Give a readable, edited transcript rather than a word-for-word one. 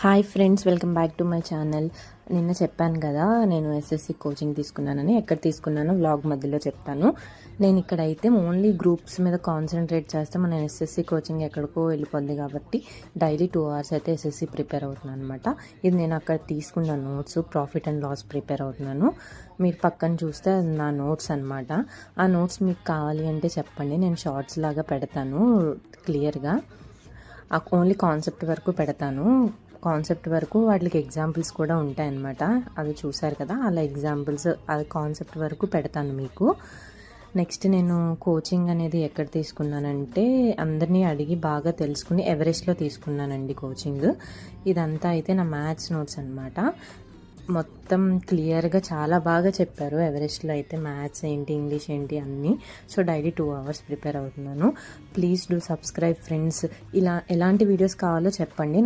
Hi friends, welcome back to my channel. నిన్న చెప్పాను కదా నేను ఎస్ఎస్సి కోచింగ్ తీసుకున్నానని. ఎక్కడ తీసుకున్నానో వ్లాగ్ మధ్యలో చెప్తాను. నేను ఇక్కడైతే ఓన్లీ గ్రూప్స్ మీద కాన్సన్ట్రేట్ చేస్తే మన ఎస్ఎస్సి కోచింగ్ ఎక్కడికో వెళ్ళిపోద్ది కాబట్టి డైలీ 2 hours అయితే ఎస్ఎస్సి ప్రిపేర్ అవుతున్నాను అనమాట. ఇది నేను అక్కడ తీసుకున్న notes, profit and loss prepare అవుతున్నాను. మీరు పక్కన చూస్తే అది నా నోట్స్ అనమాట. ఆ నోట్స్ మీకు కావాలి అంటే చెప్పండి, నేను షార్ట్స్ లాగా పెడతాను క్లియర్గా. ఓన్లీ కాన్సెప్ట్ వరకు పెడతాను. కాన్సెప్ట్ వరకు వాటికి ఎగ్జాంపుల్స్ కూడా ఉంటాయన్నమాట. అది చూసారు కదా, అలా ఎగ్జాంపుల్స్ అది కాన్సెప్ట్ వరకు పెడతాను మీకు. నెక్స్ట్ నేను కోచింగ్ అనేది ఎక్కడ తీసుకున్నానంటే అందరినీ అడిగి బాగా తెలుసుకుని ఎవరెస్ట్లో తీసుకున్నానండి కోచింగ్. ఇదంతా అయితే నా మ్యాథ్స్ నోట్స్ అనమాట. మొత్తం క్లియర్గా చాలా బాగా చెప్పారు ఎవరెస్ట్లో అయితే. మ్యాథ్స్ ఏంటి, ఇంగ్లీష్ ఏంటి అన్నీ. సో డైలీ 2 hours ప్రిపేర్ అవుతున్నాను. Please do subscribe friends. ఇలా ఎలాంటి వీడియోస్ కావాలో చెప్పండి.